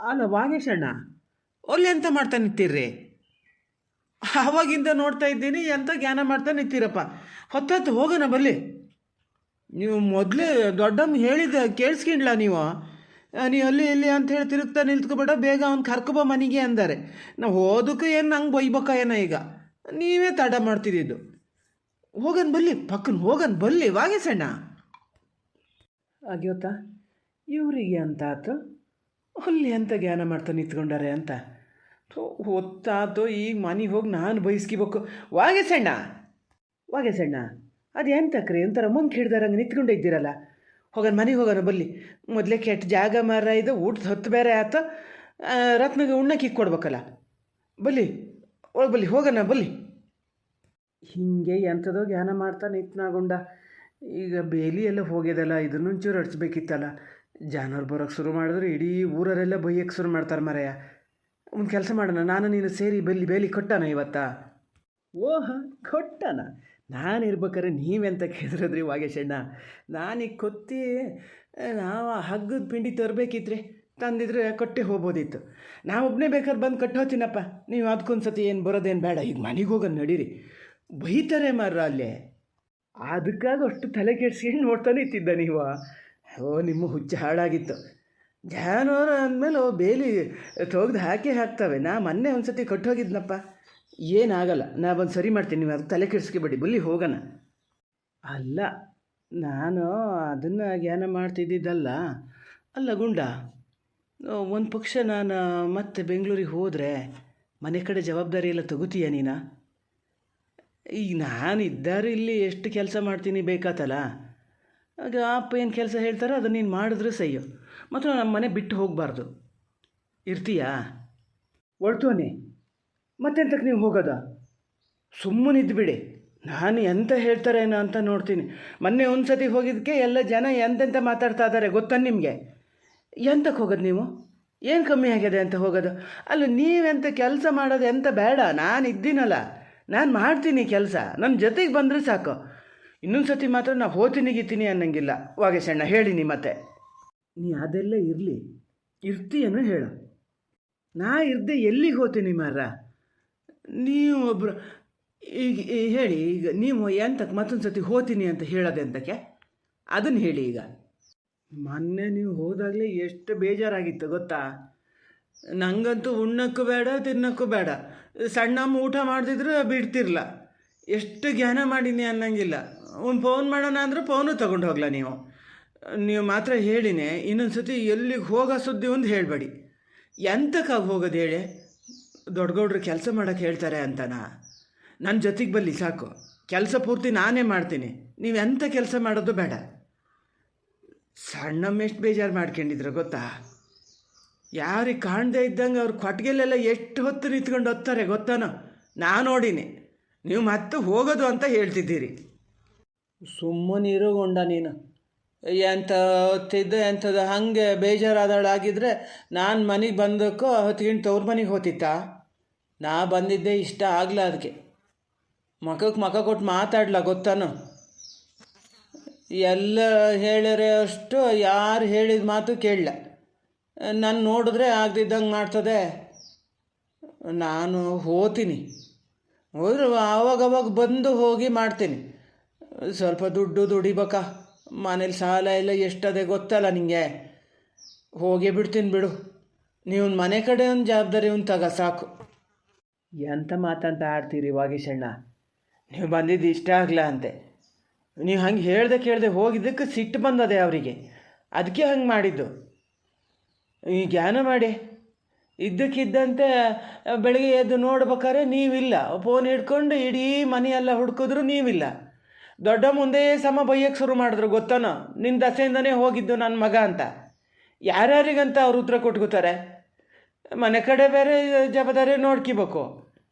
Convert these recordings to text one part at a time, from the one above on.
ಅಲ್ಲ ವಾಗೇಶಣ್ಣ, ಒಲ್ಲೆ ಎಂತ ಮಾಡ್ತಾ ನಿಂತೀರ್ರಿ? ಆವಾಗಿಂದ ನೋಡ್ತಾ ಇದ್ದೀನಿ, ಎಂತ ಜ್ಞಾನ ಮಾಡ್ತಾ ನಿಂತೀರಪ್ಪ. ಹೊತ್ತತ್ತು ಹೋಗೋಣ ಬಲ್ಲಿ. ನೀವು ಮೊದಲೇ ದೊಡ್ಡಮ್ಮ ಹೇಳಿದ ಕೇಳಿಸ್ಕೊಂಡ್ಲ ನೀವು? ನೀ ಅಲ್ಲಿ ಇಲ್ಲಿ ಅಂತ ಹೇಳಿ ತಿರುಗ್ತಾ ನಿಲ್ತ್ಕೊಬೇಡ, ಬೇಗ ಅವ್ನು ಕರ್ಕೊಬ ಮನೆಗೆ ಅಂದಾರೆ. ನಾವು ಹೋದಕ್ಕೆ ಏನು ನಂಗೆ ಬೈಬೇಕ ಏನೋ ಈಗ? ನೀವೇ ತಡ ಮಾಡ್ತಿದ್ದಿದ್ದು. ಹೋಗನ್ ಬಲ್ಲಿ, ಪಕ್ಕನ ಹೋಗನ್ ಬಲ್ಲಿ ವಾಗೇಶಣ್ಣ. ಆಗ್ಯೋತಾ ಇವರಿಗೆ ಅಂತ ಆತು, ಅಲ್ಲಿ ಎಂತ ಜ್ಞಾನ ಮಾಡ್ತಾ ನಿಂತ್ಕೊಂಡಾರೆ ಅಂತ. ಹೊತ್ತಾತು, ಈಗ ಮನೆಗೆ ಹೋಗಿ ನಾನು ಬಯಸ್ಕಿಬೇಕು. ವಾಗೇಶಣ್ಣ, ವಾಗೇಶಣ್ಣ, ಅದು ಎಂತಕ್ರಿ ಒಂಥರ ಮುಂದೆ ಹಿಡ್ದಾರಂಗೆ ನಿಂತ್ಕೊಂಡೇ ಇದ್ದೀರಲ್ಲ? ಹೋಗೋಣ ಮನೆಗೆ ಹೋಗೋಣ ಬಲ್ಲಿ. ಮೊದಲೇ ಕೆಟ್ಟ ಜಾಗ ಮಾರ ಇದು, ಊಟದ ಹೊತ್ತು ಬೇರೆ ಆಯ್ತು. ರತ್ನಗೆ ಉಣ್ಣಕ್ಕೆ ಕೊಡ್ಬೇಕಲ್ಲ. ಬಲ್ಲಿ ಒಳಗೆ ಬಲ್ಲಿ, ಹೋಗೋಣ ಬಲ್ಲಿ. ಹೀಗೆ ಎಂಥದೋ ಜ್ಞಾನ ಮಾಡ್ತಾ ನಿಂತ್ನಾಗುಂಡ. ಈಗ ಬೇಲಿ ಎಲ್ಲ ಹೋಗ್ಯದಲ್ಲ, ಇದನ್ನು ಒಂಚೂರು ಅಡ್ಸ್ಬೇಕಿತ್ತಲ್ಲ. ಜಾನವ್ರು ಬರೋಕ್ಕೆ ಶುರು ಮಾಡಿದ್ರೆ ಇಡೀ ಊರರೆಲ್ಲ ಬೈಯಕ್ಕೆ ಶುರು ಮಾಡ್ತಾರೆ ಮರೆಯ. ಒಂದು ಕೆಲಸ ಮಾಡೋಣ, ನಾನು ನೀನು ಸೇರಿ ಬೇಲಿ ಕೊಟ್ಟಾನ ಇವತ್ತ? ಓಹ, ಕೊಟ್ಟಾನ? ನಾನು ಇರ್ಬೇಕಾರೆ ನೀವೆಂತ ಕೆದ್ರದ್ರಿ ವಾಗೇಶಣ್ಣ? ನಾನೀಗ ಕೊತ್ತಿ ನಾವು ಹಗ್ಗದ ಪಿಂಡಿ ತರಬೇಕಿತ್ರಿ, ತಂದಿದ್ರೆ ಕೊಟ್ಟೆ ಹೋಗ್ಬೋದಿತ್ತು. ನಾವೊಬ್ಬನೇ ಬೇಕಾದ್ರೆ ಬಂದು ಕಟ್ಟೋತೀನಪ್ಪ. ನೀವು ಅದಕ್ಕೊಂದು ಸತಿ ಏನು ಬರೋದೇನು ಬೇಡ. ಈಗ ಮನೆಗೆ ಹೋಗೋದು ನಡೀರಿ. ಬೈತಾರೆ ಮಾರ್ರ ಅಲ್ಲೇ. ಅದಕ್ಕಾಗಿ ಅಷ್ಟು ತಲೆ ಕೆಡ್ಸ್ಕೊಂಡು ನೋಡ್ತಾನೆ ಇತ್ತಿದ್ದ ನೀವು? ನಿಮ್ಮ ಹುಚ್ಚ ಹಾಳಾಗಿತ್ತು. ಜಾನುವಾರು ಅಂದಮೇಲೆ ಬೇಲಿ ತೊಗ್ದು ಹಾಕ್ತವೆ. ನಾ ಮೊನ್ನೆ ಒಂದು ಸತಿ ಕಟ್ಟೋಗಿದ್ನಪ್ಪ. ಏನಾಗಲ್ಲ, ನಾ ಬಂದು ಸರಿ ಮಾಡ್ತೀನಿ, ನೀವು ಅದಕ್ಕೆ ತಲೆ ಕೆಡಿಸ್ಕೊಬೇಡಿ. ಬಲ್ಲಿ ಹೋಗೋಣ. ಅಲ್ಲ, ನಾನು ಅದನ್ನು ಜ್ಞಾನ ಮಾಡ್ತಿದ್ದಿದ್ದಲ್ಲ. ಅಲ್ಲ ಗುಂಡ, ಒಂದು ಪಕ್ಷ ನಾನು ಮತ್ತೆ ಬೆಂಗಳೂರಿಗೆ ಹೋದರೆ ಮನೆ ಕಡೆ ಜವಾಬ್ದಾರಿ ಎಲ್ಲ ತಗೋತೀಯ ನೀನು? ಈಗ ನಾನು ಇದ್ದಾರೆ ಇಲ್ಲಿ ಎಷ್ಟು ಕೆಲಸ ಮಾಡ್ತೀನಿ ಬೇಕಾತಲ್ಲ. ಆಗ ಅಪ್ಪ ಏನು ಕೆಲಸ ಹೇಳ್ತಾರೋ ಅದು ನೀನು ಮಾಡಿದ್ರೆ ಸಯ್ಯೋ. ಮತ್ತು ನಮ್ಮ ಮನೆ ಬಿಟ್ಟು ಹೋಗಬಾರ್ದು. ಇರ್ತೀಯಾ? ಒಳ್ತೋನೆ ಮತ್ತೆಂತಕ್ಕೆ ನೀವು ಹೋಗೋದ? ಸುಮ್ಮನಿದ್ದುಬಿಡಿ. ನಾನು ಎಂತ ಹೇಳ್ತಾರೇನೋ ಅಂತ ನೋಡ್ತೀನಿ. ಮೊನ್ನೆ ಒಂದು ಸತಿ ಹೋಗಿದ್ದಕ್ಕೆ ಎಲ್ಲ ಜನ ಎಂತೆಂತ ಮಾತಾಡ್ತಾ ಇದ್ದಾರೆ ಗೊತ್ತಾ ನಿಮಗೆ? ಎಂತಕ್ಕೆ ಹೋಗೋದು ನೀವು? ಏನು ಕಮ್ಮಿ ಆಗಿದೆ ಅಂತ ಹೋಗೋದು? ಅಲ್ಲ, ನೀವೆಂತ ಕೆಲಸ ಮಾಡೋದು ಎಂತ ಬೇಡ. ನಾನು ಇದ್ದೀನಲ್ಲ, ನಾನು ಮಾಡ್ತೀನಿ ಕೆಲಸ. ನನ್ನ ಜೊತೆಗೆ ಬಂದರೆ ಸಾಕು. ಇನ್ನೊಂದು ಸತಿ ಮಾತ್ರ ನಾ ಹೋತೀನಿ ಅನ್ನಂಗಿಲ್ಲ ವಾಗೇಶಣ್ಣ. ಹೇಳಿನಿ ಮತ್ತೆ. ನೀ ಅದೆಲ್ಲ ಇರಲಿ, ಇರ್ತೀಯನು ಹೇಳು. ನಾ ಇರ್ದೆ ಎಲ್ಲಿಗೆ ಹೋಗ್ತೀನಿ ಮಾರ? ನೀವು ಒಬ್ಬರು ಈಗ ಹೇಳಿ. ಈಗ ನೀವು ಎಂತಕ್ಕೆ ಮತ್ತೊಂದು ಸತಿ ಹೋಗ್ತೀನಿ ಅಂತ ಹೇಳೋದೆ ಅಂತಕ್ಕೆ? ಅದನ್ನು ಹೇಳಿ. ಈಗ ಮೊನ್ನೆ ನೀವು ಹೋದಾಗಲೇ ಎಷ್ಟು ಬೇಜಾರಾಗಿತ್ತು ಗೊತ್ತಾ? ನನಗಂತೂ ಉಣ್ಣಕ್ಕೂ ಬೇಡ, ತಿನ್ನೋಕ್ಕೂ ಬೇಡ. ಸಣ್ಣಮ್ಮ ಊಟ ಮಾಡ್ತಿದ್ರೆ ಬಿಡ್ತಿರ್ಲ. ಎಷ್ಟು ಜ್ಞಾನ ಮಾಡೀನಿ ಅನ್ನಂಗಿಲ್ಲ. ಒಂದು ಫೋನ್ ಮಾಡೋಣ ಅಂದ್ರೆ ಫೋನು ತೊಗೊಂಡು ಹೋಗ್ಲ ನೀವು ಮಾತ್ರ ಹೇಳಿನೇ. ಇನ್ನೊಂದು ಸತಿ ಎಲ್ಲಿಗೆ ಹೋಗೋ ಸುದ್ದಿ ಒಂದು ಹೇಳಬೇಡಿ. ಎಂತಕ್ಕಾಗಿ ಹೋಗೋದು ಹೇಳಿ? ದೊಡ್ಡಗೌಡ್ರು ಕೆಲಸ ಮಾಡೋಕ್ಕೆ ಹೇಳ್ತಾರೆ ಅಂತನಾ? ನನ್ನ ಜೊತೆಗೆ ಬಲ್ಲಿ ಸಾಕು. ಕೆಲಸ ಪೂರ್ತಿ ನಾನೇ ಮಾಡ್ತೀನಿ. ನೀವು ಎಂಥ ಕೆಲಸ ಮಾಡೋದು ಬೇಡ. ಸಣ್ಣಮ್ಮ ಎಷ್ಟು ಬೇಜಾರು ಮಾಡ್ಕೊಂಡಿದ್ರು ಗೊತ್ತಾ? ಯಾರಿಗೆ ಕಾಣದೇ ಇದ್ದಂಗೆ ಅವ್ರ ಕೊಟ್ಟಿಗೆಲೆಲ್ಲ ಎಷ್ಟು ಹೊತ್ತು ನಿಂತ್ಕೊಂಡು ಹೋಗ್ತಾರೆ ಗೊತ್ತಾನೋ? ನಾ ನೋಡೀನಿ. ನೀವು ಮತ್ತೆ ಹೋಗೋದು ಅಂತ ಹೇಳ್ತಿದ್ದೀರಿ. ಸುಮ್ಮನಿರೋಗೊಂಡ ನೀನು. ಎಂಥ ಹೊತ್ತಿದ್ದು ಎಂಥದ್ದು ಹಾಗೆ ಬೇಜಾರಾದಳಾಗಿದ್ದರೆ ನಾನು ಮನೆಗೆ ಬಂದಕ್ಕೋ ಹೊತ್ಕೊಂಡು ತವ್ರ ಮನೆಗೆ ಹೋತಿತ್ತಾ? ನಾ ಬಂದಿದ್ದೆ ಇಷ್ಟ ಆಗಲ್ಲ. ಅದಕ್ಕೆ ಮಖಕ್ಕೆ ಮಖ ಕೊಟ್ಟು ಮಾತಾಡ್ಲ ಗೊತ್ತಾನೋ? ಎಲ್ಲ ಹೇಳಿದ್ರೆ ಅಷ್ಟು, ಯಾರು ಹೇಳಿದ ಮಾತು ಕೇಳಲ್ಲ. ನಾನು ನೋಡಿದ್ರೆ ಆಗದಿದ್ದಂಗೆ ಮಾಡ್ತದೆ. ನಾನು ಹೋಗ್ತೀನಿ. ಹೋದ್ರೆ ಆವಾಗವಾಗ ಬಂದು ಹೋಗಿ ಮಾಡ್ತೀನಿ. ಸ್ವಲ್ಪ ದುಡ್ಡು ದುಡಿಬೇಕಾ? ಮನೇಲಿ ಸಾಲ ಎಲ್ಲ ಎಷ್ಟದೆ ಗೊತ್ತಲ್ಲ ನಿಮಗೆ. ಹೋಗೇ ಬಿಡ್ತೀನಿ ಬಿಡು. ನೀವು ಮನೆ ಕಡೆ ಒಂದು ಜವಾಬ್ದಾರಿ ಒಂದು ತಗ ಸಾಕು. ಎಂಥ ಮಾತಂತ ಆಡ್ತೀರಿ ವಾಗೇಶಣ್ಣ? ನೀವು ಬಂದಿದ್ದು ಇಷ್ಟ ಆಗಲ್ಲ ಅಂತೆ. ನೀವು ಹಂಗೆ ಕೇಳ್ದೆ ಹೋಗಿದ್ದಕ್ಕೆ ಸಿಟ್ಟು ಬಂದದೆ ಅವರಿಗೆ. ಅದಕ್ಕೆ ಹಂಗೆ ಮಾಡಿದ್ದು. ಈ ಜ್ಞಾನ ಮಾಡಿ ಇದ್ದಕ್ಕಿದ್ದಂತೆ ಬೆಳಗ್ಗೆ ಎದ್ದು ನೋಡ್ಬೇಕಾದ್ರೆ ನೀವಿಲ್ಲ. ಫೋನ್ ಹಿಡ್ಕೊಂಡು ಇಡೀ ಮನೆಯೆಲ್ಲ ಹುಡ್ಕಿದ್ರು ನೀವಿಲ್ಲ. ದೊಡ್ಡ ಮುಂದೆ ಸಮ ಬೈಯಕ್ಕೆ ಶುರು ಮಾಡಿದ್ರು ಗೊತ್ತಾನೋ? ನಿನ್ನ ದಸೆಯಿಂದನೇ ಹೋಗಿದ್ದು ನನ್ನ ಮಗ ಅಂತ. ಯಾರ್ಯಾರಿಗಂತ ಅವ್ರು ಉತ್ತರ ಕೊಟ್ಕೋತಾರೆ? ಮನೆ ಕಡೆ ಬೇರೆ ಜವಾಬ್ದಾರಿ ನೋಡ್ಕೋಬೇಕು.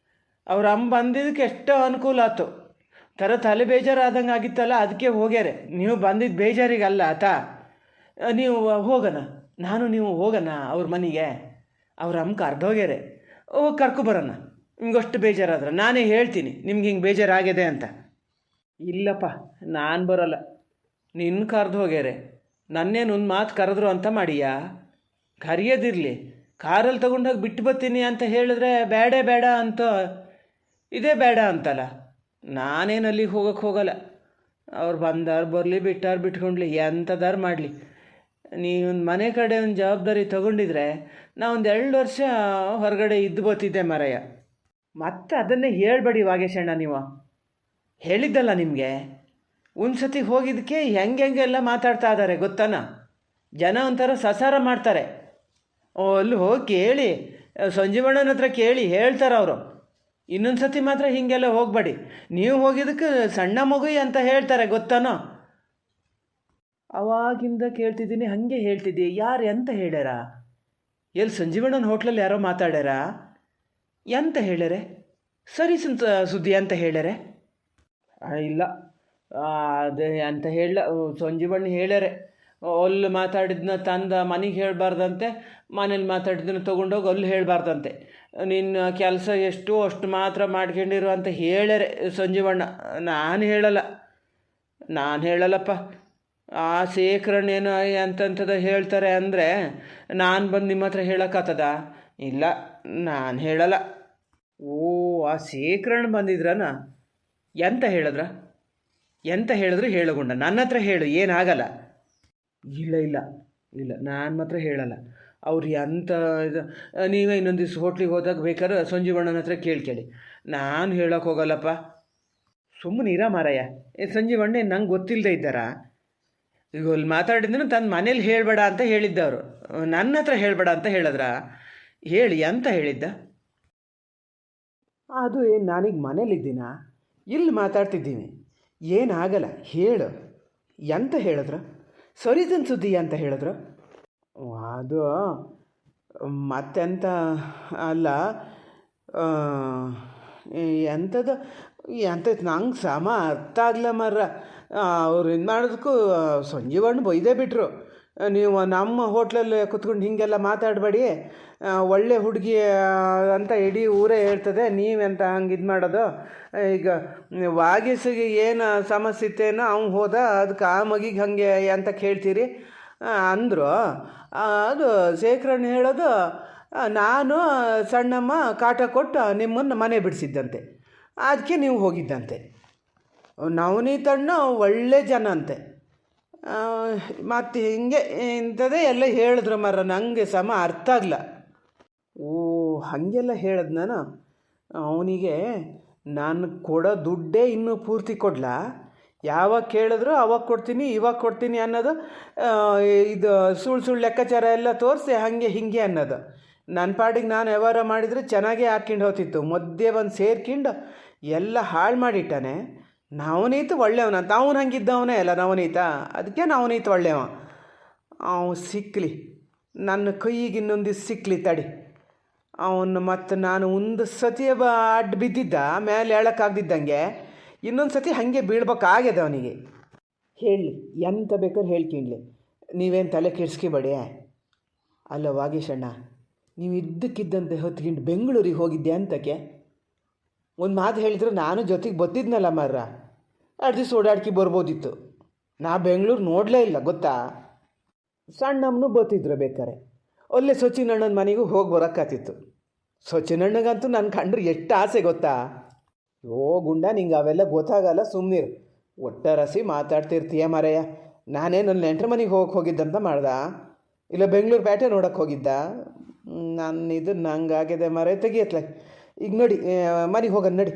ಅವ್ರ ಅಮ್ಮ ಬಂದಿದ್ದಕ್ಕೆ ಎಷ್ಟೋ ಅನುಕೂಲ ಆಯ್ತು. ತಲೆ ಬೇಜಾರಾದಂಗೆ ಆಗಿತ್ತಲ್ಲ, ಅದಕ್ಕೆ ಹೋಗ್ಯಾರೆ. ನೀವು ಬಂದಿದ್ದು ಬೇಜಾರಿಗಲ್ಲ ಆತ. ನೀವು ಹೋಗೋಣ, ನೀವು ಹೋಗೋಣ ಅವ್ರ ಮನೆಗೆ. ಅವ್ರ ಅಮ್ಮ ಕರ್ದೋಗ್ಯಾರೆ. ಹೋಗಿ ಕರ್ಕೊಬರೋಣ. ನಿಮ್ಗಷ್ಟು ಬೇಜಾರಾದ್ರೆ ನಾನೇ ಹೇಳ್ತೀನಿ ನಿಮ್ಗೆ ಹಿಂಗೆ ಬೇಜಾರಾಗಿದೆ ಅಂತ. ಇಲ್ಲಪ್ಪ, ನಾನು ಬರೋಲ್ಲ. ನಿನ್ನ ಕರೆದು ಹೋಗ್ಯಾರೆ. ನನ್ನೇನು ಒಂದು ಮಾತು ಕರೆದ್ರು ಅಂತ ಮಾಡಿಯಾ? ಕರೆಯೋದಿರಲಿ, ಕಾರಲ್ಲಿ ತಗೊಂಡೋಗಿ ಬಿಟ್ಟು ಬರ್ತೀನಿ ಅಂತ ಹೇಳಿದ್ರೆ ಬೇಡ ಬೇಡ ಅಂತ ಇದೇ ಬೇಡ ಅಂತಲ್ಲ. ನಾನೇನು ಅಲ್ಲಿಗೆ ಹೋಗೋಕ್ಕೆ ಹೋಗಲ್ಲ. ಅವ್ರು ಬಂದಾರು ಬರಲಿ, ಬಿಟ್ಟಾರು ಬಿಟ್ಕೊಂಡ್ಲಿ, ಎಂಥದಾರು ಮಾಡಲಿ. ನೀವೊಂದು ಮನೆ ಕಡೆ ಒಂದು ಜವಾಬ್ದಾರಿ ತೊಗೊಂಡಿದ್ರೆ ನಾ ಒಂದು 2 ವರ್ಷ ಹೊರಗಡೆ ಇದ್ದು ಬರ್ತಿದ್ದೆ ಮಾರಾಯ. ಮತ್ತೆ ಅದನ್ನೇ ಹೇಳ್ಬೇಡಿ ವಾಗೇಶಣ್ಣ. ನೀವು ಹೇಳಿದ್ದಲ್ಲ ನಿಮಗೆ, ಒಂದು ಸತಿ ಹೋಗಿದ್ದಕ್ಕೆ ಹೆಂಗೆಲ್ಲ ಮಾತಾಡ್ತಾ ಇದ್ದಾರೆ ಗೊತ್ತಾನ. ಜನ ಒಂಥರ ಸಸಾರ ಮಾಡ್ತಾರೆ. ಅಲ್ಲಿ ಹೋಗಿ ಕೇಳಿ, ಸಂಜೀವಣ್ಣನ ಹತ್ರ ಕೇಳಿ ಹೇಳ್ತಾರೆ ಅವರು. ಇನ್ನೊಂದು ಸತಿ ಮಾತ್ರ ಹೀಗೆಲ್ಲ ಹೋಗಬೇಡಿ. ನೀವು ಹೋಗಿದ್ದಕ್ಕೆ ಸಣ್ಣ ಮಗು ಅಂತ ಹೇಳ್ತಾರೆ ಗೊತ್ತಾನೋ. ಅವಾಗಿಂದ ಕೇಳ್ತಿದ್ದೀನಿ, ಹಾಗೆ ಹೇಳ್ತಿದ್ದಿ. ಯಾರು ಎಂತ ಹೇಳ್ಯಾರ? ಎಲ್ಲಿ ಸಂಜೀವಣ್ಣನ ಹೋಟ್ಲಲ್ಲಿ ಯಾರೋ ಮಾತಾಡ್ಯಾರ? ಎಂತ ಹೇಳ್ಯಾರೆ? ಸರಿ ಸುದ್ದಿ ಅಂತ ಹೇಳ್ಯಾರೆ? ಇಲ್ಲ ಅದೇ ಅಂತ ಹೇಳ ಸಂಜೀವಣ್ಣ ಹೇಳ್ಯಾರೆ. ಅಲ್ಲಿ ಮಾತಾಡಿದ್ನ ತಂದ ಮನೆಗೆ ಹೇಳಬಾರ್ದಂತೆ, ಮನೇಲಿ ಮಾತಾಡಿದ್ದನ್ನು ತೊಗೊಂಡೋಗಿ ಅಲ್ಲಿ ಹೇಳಬಾರ್ದಂತೆ. ನಿನ್ನ ಕೆಲಸ ಎಷ್ಟು ಅಷ್ಟು ಮಾತ್ರ ಮಾಡ್ಕೊಂಡಿರು ಅಂತ ಹೇಳ್ಯಾರೆ ಸಂಜೀವಣ್ಣ. ನಾನು ಹೇಳಲ್ಲಪ್ಪ. ಆ ಶೇಖರಣ್ಣೇನು ಅಂತಂಥದ್ದು ಹೇಳ್ತಾರೆ ಅಂದರೆ ನಾನು ಬಂದು ನಿಮ್ಮ ಹತ್ರ ಹೇಳೋಕ್ಕಾಗ್ತದ? ಇಲ್ಲ, ನಾನು ಹೇಳಲ್ಲ. ಓ, ಆ ಶೇಖರಣ್ಣ ಬಂದಿದ್ರನ? ಎಂತ ಹೇಳಿದ್ರು ಹೇಳಗೊಂಡ. ನನ್ನ ಹತ್ರ ಹೇಳು, ಏನಾಗಲ್ಲ. ಇಲ್ಲ ನಾನು ಮಾತ್ರ ಹೇಳಲ್ಲ. ಅವ್ರು ಎಂಥ ಇದು, ನೀವೇ ಇನ್ನೊಂದು ದಿವ್ಸ ಹೋಟ್ಲಿಗೆ ಹೋದಾಗ ಬೇಕಾದ್ರೆ ಸಂಜೀವಣ್ಣನ ಹತ್ರ ಕೇಳಿ. ನಾನು ಹೇಳೋಕೆ ಹೋಗಲ್ಲಪ್ಪ. ಸುಮ್ಮನೆ ಇರ ಮಾರಾಯ. ಸಂಜೀವಣ್ಣ ನಂಗೆ ಗೊತ್ತಿಲ್ಲದೆ ಇದ್ದಾರಾ? ಈಗ ಅಲ್ಲಿ ಮಾತಾಡಿದ್ರು ತನ್ನ ಮನೇಲಿ ಹೇಳಬೇಡ ಅಂತ ಹೇಳಿದ್ದವರು, ನನ್ನ ಹತ್ರ ಹೇಳಬೇಡ ಅಂತ ಹೇಳಿದ್ರ? ಹೇಳಿ, ಅಂತ ಹೇಳಿದ್ದ? ಅದು ಏನು, ನಾನೀಗ ಮನೇಲಿದ್ದೀನ, ಇಲ್ಲಿ ಮಾತಾಡ್ತಿದ್ದೀನಿ, ಏನಾಗಲ್ಲ, ಹೇಳು. ಎಂತ ಹೇಳಿದ್ರು? ಸರಿದನ್ ಸುದ್ದಿ ಅಂತ ಹೇಳಿದ್ರು. ಅದು ಮತ್ತೆಂತ ಅಲ್ಲ, ಎಂಥದ್ದು ನಂಗೆ ಸಮ ಅರ್ಥ ಆಗಲ್ಲ ಮರ್ರ. ಅವ್ರು ಇದು ಮಾಡೋದಕ್ಕೂ ಸಂಜೀವಣ್ಣ ಬೈದೇ ಬಿಟ್ಟರು. ನೀವು ನಮ್ಮ ಹೋಟ್ಲಲ್ಲಿ ಕುತ್ಕೊಂಡು ಹೀಗೆಲ್ಲ ಮಾತಾಡಬೇಡಿ, ಒಳ್ಳೆ ಹುಡುಗಿ ಅಂತ ಇಡೀ ಊರೇ ಹೇಳ್ತದೆ, ನೀವೆಂತ ಹಂಗೆ ಇದು ಮಾಡೋದು. ಈಗ ವಾಗೀಸಿಗೆ ಏನು ಸಮಸ್ಯೆ ಇತ್ತೇನೋ ಅವ್ನು ಹೋದ, ಅದಕ್ಕೆ ಆ ಮಗಿಗೆ ಹಾಗೆ ಅಂತ ಕೇಳ್ತೀರಿ ಅಂದರು. ಅದು ಶೇಖರಣ್ಣ ಹೇಳೋದು, ನಾನು ಸಣ್ಣಮ್ಮ ಕಾಟ ಕೊಟ್ಟು ನಿಮ್ಮನ್ನು ಮನೆ ಬಿಡಿಸಿದ್ದಂತೆ, ಅದಕ್ಕೆ ನೀವು ಹೋಗಿದ್ದಂತೆ. ನವನೀತಣ್ಣ ಒಳ್ಳೆ ಜನ ಅಂತೆ. ಮತ್ತು ಹಿಂಗೆ ಇಂಥದ್ದೇ ಎಲ್ಲ ಹೇಳಿದ್ರು ಮರ, ನನಗೆ ಸಮ ಅರ್ಥ ಆಗಲ್ಲ. ಓ, ಹಾಗೆಲ್ಲ ಹೇಳಿದ್ ನಾನು. ಅವನಿಗೆ ನಾನು ಕೊಡೋ ದುಡ್ಡೇ ಇನ್ನೂ ಪೂರ್ತಿ ಕೊಡಲಾ? ಯಾವಾಗ ಕೇಳಿದ್ರು ಅವಾಗ ಕೊಡ್ತೀನಿ, ಇವಾಗ ಕೊಡ್ತೀನಿ ಅನ್ನೋದು. ಇದು ಸುಳ್ಳು ಲೆಕ್ಕಾಚಾರ ಎಲ್ಲ ತೋರಿಸಿ ಹಾಗೆ ಹಿಂಗೆ ಅನ್ನೋದು. ನನ್ನ ಪಾಡಿಗೆ ನಾನು ವ್ಯವಹಾರ ಮಾಡಿದರೆ ಚೆನ್ನಾಗೇ ಹಾಕ್ಕೊಂಡು ಹೋಗ್ತಿತ್ತು. ಮಧ್ಯೆ ಬಂದು ಸೇರ್ಕೊಂಡು ಎಲ್ಲ ಹಾಳು ಮಾಡಿಟ್ಟಾನೆ. ನವನೀತ ಒಳ್ಳೆಯವನಂತ. ಅವನು ಹಂಗಿದ್ದವನೇ ಅಲ್ಲ ನವನೀತ, ಅದಕ್ಕೆ ನವನೀತ ಒಳ್ಳೆಯವ. ಅವನು ಸಿಕ್ಕಲಿ, ನನ್ನ ಕೈಗೆ ಇನ್ನೊಂದು ಸಿಕ್ಕಲಿ ತಡಿ. ಅವನು ಮತ್ತು ನಾನು ಒಂದು ಸತಿ ಅಡ್ಡ ಬಿದ್ದಿದ್ದ, ಮೇಲೆ ಹೇಳೋಕ್ಕಾಗ್ದಿದ್ದಂಗೆ ಇನ್ನೊಂದು ಸತಿ ಹಾಗೆ ಬೀಳ್ಬೇಕಾಗ್ಯದ ಅವನಿಗೆ. ಹೇಳಲಿ, ಎಂತ ಬೇಕಾದ್ರೆ ಹೇಳ್ಕೊಳ್ಳಿ, ನೀವೇನು ತಲೆ ಕೆಡಿಸ್ಕೊಬೇಡಿ. ಅಲ್ಲ ವಾಗೀಶಣ್ಣ, ನೀವು ಇದ್ದಕ್ಕಿದ್ದಂತೆ ಹೊತ್ಕೊಂಡು ಬೆಂಗಳೂರಿಗೆ ಹೋಗಿದ್ದೆ ಅಂತಕ್ಕೆ ಒಂದು ಮಾತು ಹೇಳಿದ್ರೆ ನಾನು ಜೊತೆಗೆ ಬತ್ತಿದ್ನಲ್ಲ ಮರ್ರ, 2 ದಿವಸ ಓಡಾಡ್ಕಿ ಬರ್ಬೋದಿತ್ತು. ನಾ ಬೆಂಗಳೂರು ನೋಡಲೇ ಇಲ್ಲ ಗೊತ್ತಾ. ಸಣ್ಣಮ್ಮನೂ ಬತ್ತಿದ್ರು ಬೇಕಾರೆ. ಒಳ್ಳೆ ಸಚಿನಣ್ಣನ ಮನೆಗೂ ಹೋಗಿ ಬರೋಕ್ಕಾತಿತ್ತು. ಸಚಿನಣ್ಣಗಂತೂ ನನ್ನ ಕಂಡ್ರೆ ಎಷ್ಟು ಆಸೆ ಗೊತ್ತಾ. ಓ ಗುಂಡ, ನಿಂಗೆ ಅವೆಲ್ಲ ಗೊತ್ತಾಗಲ್ಲ, ಸುಮ್ಮನಿರು. ಒಟ್ಟಾರಸಿ ಮಾತಾಡ್ತಿರ್ತೀಯ ಮರೆಯ. ನಾನೇ ನನ್ನ ನೆಂಟ್ರ ಮನೆಗೆ ಹೋಗಿದ್ದಂತ ಮಾಡ್ದ, ಇಲ್ಲ ಬೆಂಗಳೂರು ಪೇಟೆ ನೋಡೋಕ್ಕೆ ಹೋಗಿದ್ದ. ಇದು ನಂಗಾಗಿದೆ ಮರೆ, ತೆಗಿಯತ್ಲ. ಈಗ ನೋಡಿ, ಮನೆಗೆ ಹೋಗೋಣ ನಡಿ.